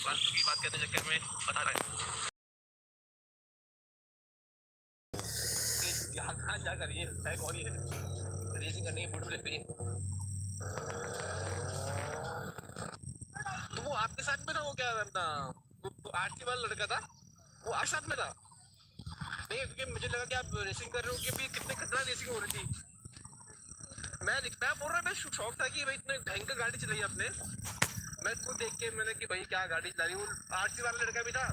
फालतू की बात करने चक्कर में बता रहा है यहाँ कहाँ जा कर ये है कौन ये रेसिंग करने की फोटो लेते हैं तो वो आपके साथ में था वो क्या अपना वो आरती वाला लड़का था वो आपके साथ में था नहीं क्योंकि मुझे लगा कि आप रेसिंग कर रहे हो कि कितने खतरनाक रेसिंग हो रही थी मैं बोल रहा मैं शौक था कि भाई इतने भयंकर गाड़ी चलाई आपने मैं खुद देख के मैंने कि भाई क्या गाड़ी चला रही वो आरती वाला लड़का भी था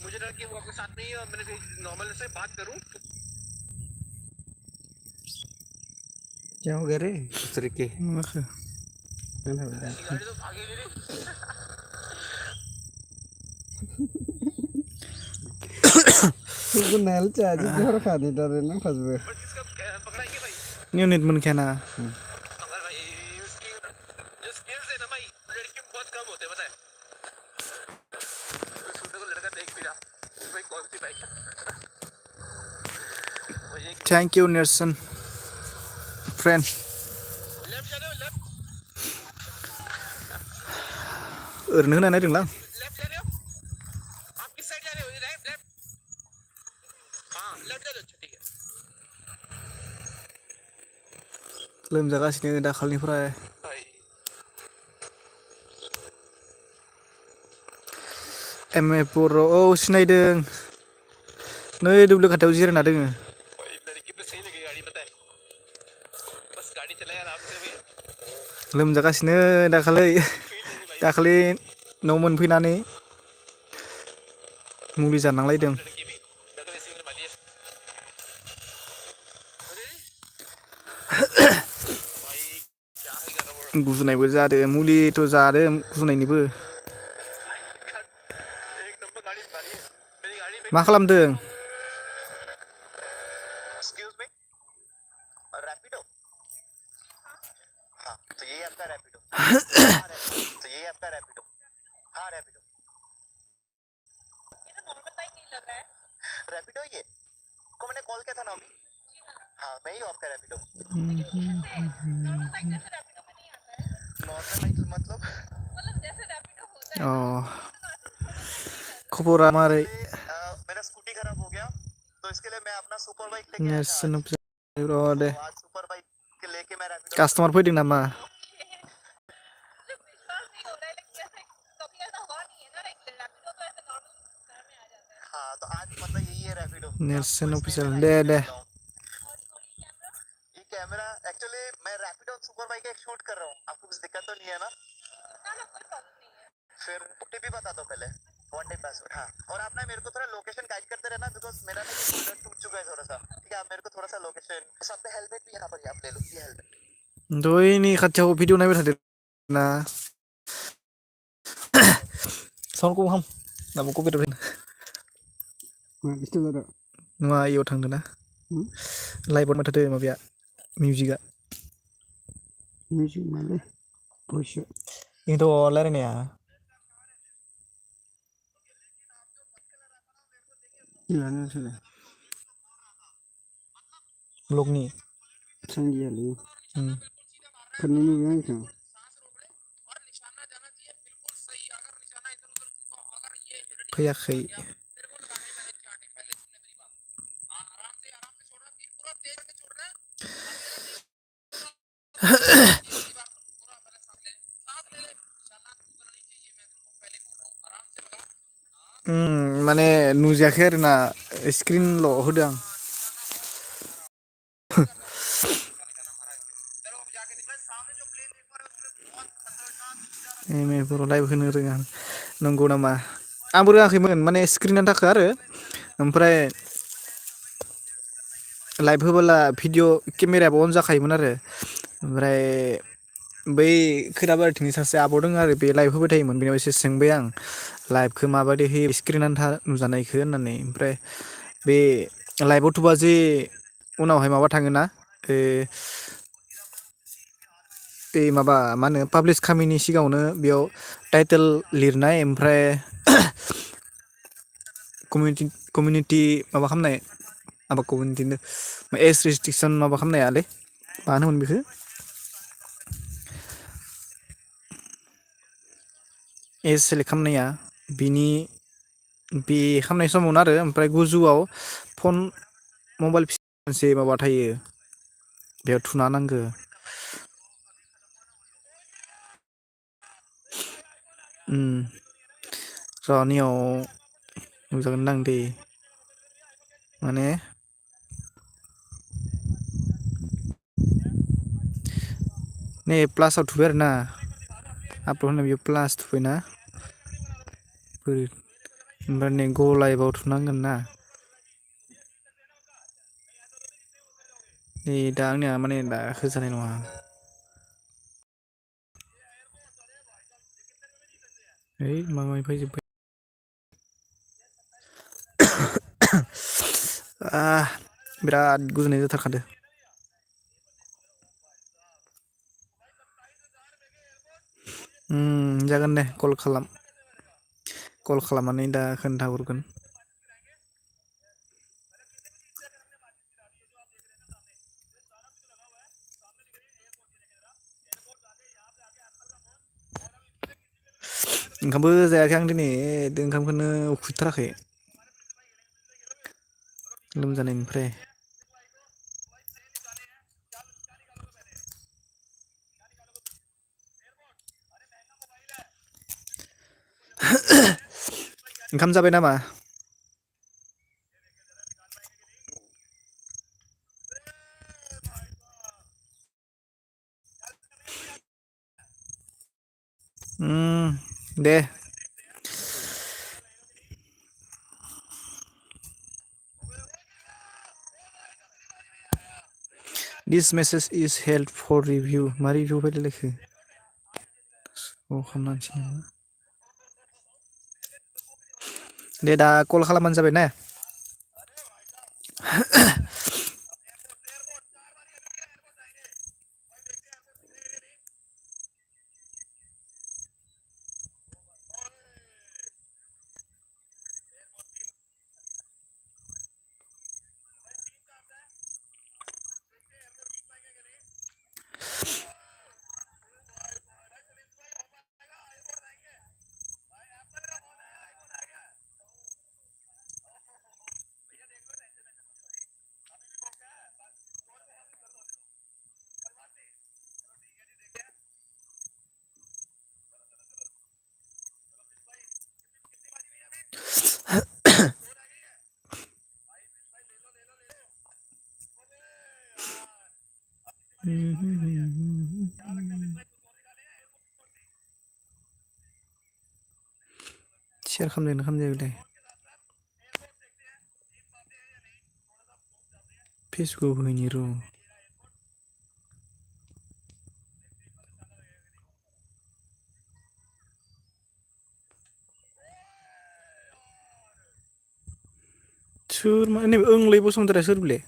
मुझे लगा कि वो आपके साथ में ही और मैंने नॉर्मल से बात करूं क्या हो गया रे उस तरीके गाड़ी तो भागी भी नहीं तुमको नहल चाची घर खा देता रे ना फसबे बट इसका पकड़ा है कि भाई न्यू नेट मन कहना अगर भाई इसकी जो स्किल्स है ना भाई लड़की में बहुत कम होते हैं पता है तो सुनने को लड़का देख भी रहा भाई कौन सी बाइक थैंक यू निरसन फ्रेंड लेफ्ट जा रहे हो लेफ्ट ओरैनो होना नायदोंलां लेफ्ट जा रहे हो आप किस साइड जा रहे हो राइट लेफ्ट हाँ लेफ्ट जा रहे हो अच्छा ठीक है लोमजागासिनो दाखालिनिफ्राय भाई एम ए बर' औ सिनायदों नै दुब्लि खाथियाव जिरायना दोङो भाई लड़की पे सही लगी गाड़ी पता है बस गाड़ी चलाए आराम से भी लोमजागासिनो दाखालि न' मोनफैनानै मुलि जानांलायदों लड़की भी मैं तो ऐसे ही वाली है भाई क्या ही कर रहा हूँ गुजुनायबो जादों मुलिथ' जादों गुजुनायनिबो एक नंबर गाड़ी निकाली है मेरी गाड़ी में मा खालामदों एक्सक्यूज मी रैपिडो हाँ तो यही आपका रैपिडो तो यही आपका रैपिडो हाँ रैपिडो ये तो नॉर्मल बाइक नहीं लग रहा है रैपिडो ये को मैंने कॉल किया था ना अभी हाँ मैं ही आपका रैपिडो नॉर्मल बाइक जैसे रैपिडो में नहीं आता है नॉर्मल बाइक मतलब जैसे रैपिडो होता है अ खबरा मारै मेरा स्कूटी खराब हो गया तो इसके लिए मैं अपना सुपर बाइक लेके आया था नेरसोन र' दे आज सुपर बाइक लेके मैं रैपिडो कास्टमार फैदों नामा विश्वास नहीं हो रहा है लेकिन जैसे कभी ऐसा हुआ नहीं है ना लाइक रैपिडो तो ऐसे नॉर्मल घर में आ जाता है हाँ तो आज मतलब यही है रैपिडो नेरसोन अफिसियल दे ये कैमरा एक्चुअली मैं रैपिडो सुपर बाइक एक शूट कर रहा हूँ आपको कुछ दिक्कत तो नहीं है ना कोई प्रॉब्लम नहीं है फिर ओटीपी बता दो पहले वन टाइम पासवर्ड हाँ और आप ना मेरे को थोड़ा लोकेशन गाइड करते रहना बिकॉज मेरा ना बुलेट टूट चुका है थोड़ा सा ठीक है आप मेरे को थोड़ा सा लोकेशन साथ में हेलमेट भी यहाँ पर आप ले लो ये हेलमेट दहायनि खाथियाव भिडिअ नायबाय थादों ना साउन्डखौ हाम दाबो कपिराइट फैदों डिस्टार्ब जादों नङा इयाव थांदों ना लाइभआव नायबाय थादों माबाया मिउजिकआ मिउजिक माने भइस बेनोथ' रायलायनाया लानो सोलाय ब्लगनि सांगियालै खन्नै नुबाय आंखौ फैयाखै माने नुजायाखै आरोना स्क्रिनल' होदों आं एम ए बर' लाइभ होनो रोङा नंगौ नामा आंबो रोङाखैमोन माने स्क्रिनानो थाखो आरो ओमफ्राय लाइभ होबोला भिडिअ केमेरायाबो अन जाखायोमोन आरो ओमफ्राय बै खैराबारिथिंनि सासे आब' दङ आरो बे लाइभ होबाय थायोमोन बेनाव एसे सोंबाय आं लाइभखौ माबायदि होयो स्क्रिनानो नुजानायखौ होननानै ओमफ्राय बे लाइभआव थुबा जे उनावहाय माबा थाङोना माबा मा होनो पाब्लिस खामिनि सिगाङावनो बेयाव टाइटेल लिरनाय ओमफ्राय कमिउनिटि माबा खालामनाय माबा कमिउनिटिनो एज रेस्ट्रिकसन माबा खालामनायालै मा होनोमोन बेखौ एज सेलेक्ट खालामनाया बिनि बे खामनाय समावनो आरो ओमफ्राय गोजौआव फन मबाइल मोनसे माबा थायो बेयाव थुना नांगो। र' नियाव नुजागोनदां दै माने नै प्लासाव थुबाय आरोना आपलड होननाय बेयाव प्लास थुबायना ओमफ्राय नै ग लाइभआव थुनांगोन ना नै दा आंनिया माने दा होजानाय नङा। ओइ माबा माबि फैजोब्बाय बिराद गुजुनाय जाथारखादो। जागोन दे कल खालामनानै दा खोन्थाहरगोन। ओंखामबो जायाखै आं दिनै ओंखामखौनो उखैथाराखै लोमजानायनिफ्राय। ओंखाम जाबाय नामा? दे this message is help for review मा रिभिउ फैलायलायखो अ खालामनांसै नामा दे दा कल खालामबानो जाबाय ने सेयार खालामजायोना खालामजाया बेलाय फेसबुकआव होनि र' सोर माने ओंलै बसुमतारा सोर बेलाय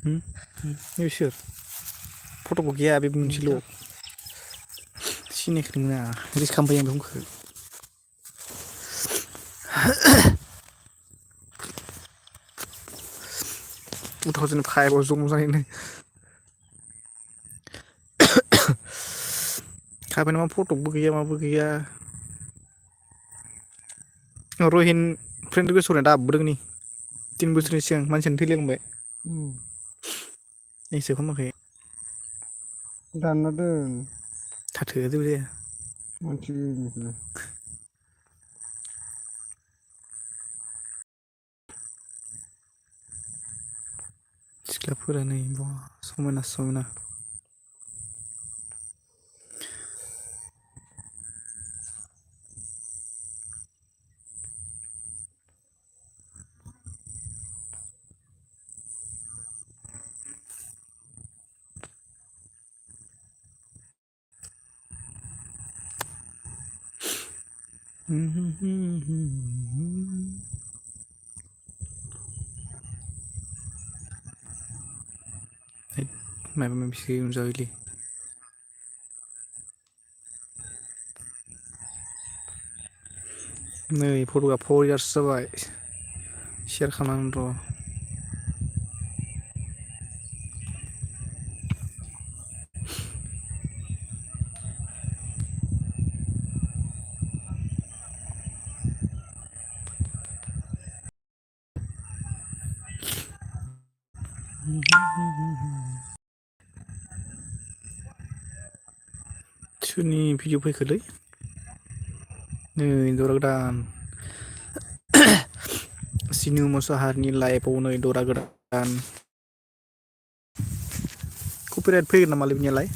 नैबे सोर फट'बो गैया बे मोनसेल' सिनायखौनो मोना रिस खालामबाय आं दंखो 2005 आव जन्म जानायनो खायफाया मा फट'बो गैया माबो गैया रहिन फ्रेन्ड रिकुवेस्ट हरनाया दाबो दोङो नै 3 बोसोरनि सिगां मानसियानो थैलायलांबाय एक्सेप्ट खालामाखै दानना दोन थाथो जेबो जाया मानसि गैयिनिखौलाय सिख्लाफोरा नै बा समायना समायना माबा माबिसो नुजायोलै नै फट'आ 4 इयार्स जाबाय शेयार खालामनांगोन र' सोरनि भिडिअ फैखोलै नै दरा गोदान सिनु मोसाहारिनि लाइभआव नै दरा गोदान कपिराइट फैगोन नामालै बिनियालाय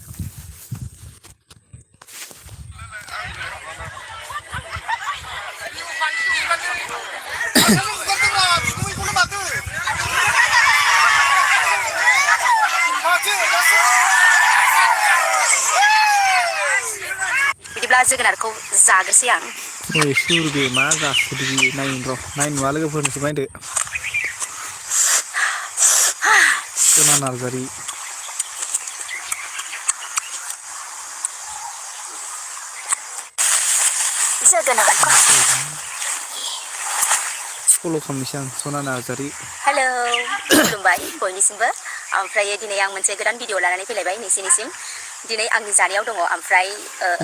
बिदिब्ला जोगोनारखौ जाग्रोसै आं नै सुरगे मा जाखोदो बियो नायनो र' नायनो नुवा लोगोफोरनोसो नायदो सना नार्जारि जोगोनारखौ फल' खालामनोसै आं सना नार्जारि हेलौ खुलुमबाय बयनिसिमबो ओमफ्राय दिनै आं मोनसे गोदान भिडिअ लानानै फैलायबाय नोंसिनिसिम दिनै आंनि जानायाव दङ ओमफ्राय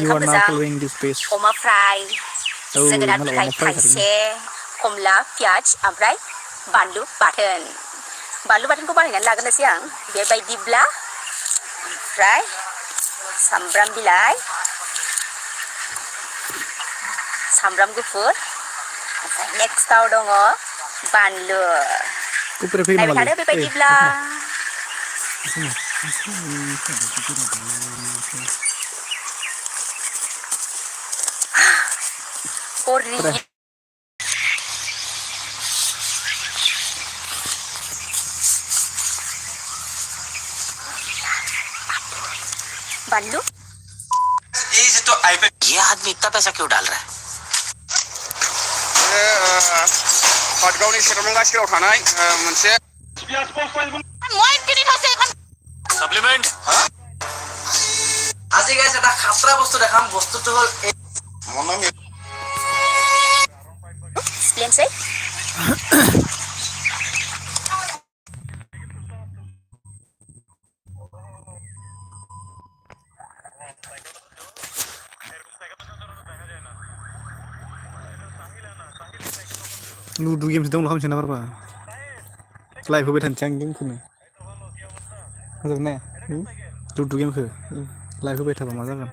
You ओंखाम are now गोजां following this page. अमा फ्राय औ जोगोनार मालाय फिथाइ अमा फ्राय थाइसे खमला पियाज ओमफ्राय बानलु बाथोन बानलु बाथोनखौ बानायनानै लाग्रोनोसै आं बेबायदिब्ला ओमफ्राय सामब्राम बिलाइ सामब्राम गुफुर ओमफ्राय नेक्स्टआव दङ बानलु कपिराइट फैगोन नायबाय नामालै थादो बेबायदिब्ला Udah. बानलु ये तो आईपैड ये आदमी इतना पैसा क्यों डाल रहा है पाटगावनि सेरमंगा सेराव थानाय मोनसे सप्लीमेंट আজি গাইস এটা খাতৰা বস্তু দেখাম বস্তুটো হল Explain say Ludo games download खालामनोसै ना बारबा लाइभ होबाय थानोसै आं गेमखौनो मोजां ने लुदु गेमखौ लाइभ होबाय थाबा मा जागोन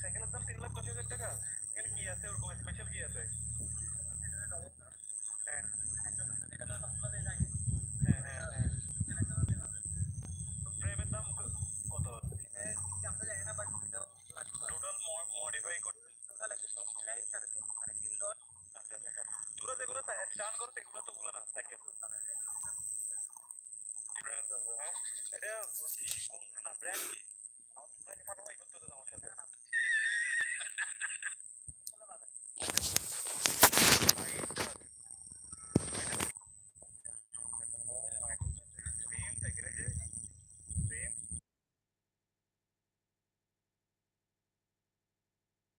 সাইকেলের দাম 3,25,000 টাকা এর কি আছে ওরকম স্পেশাল কি আছে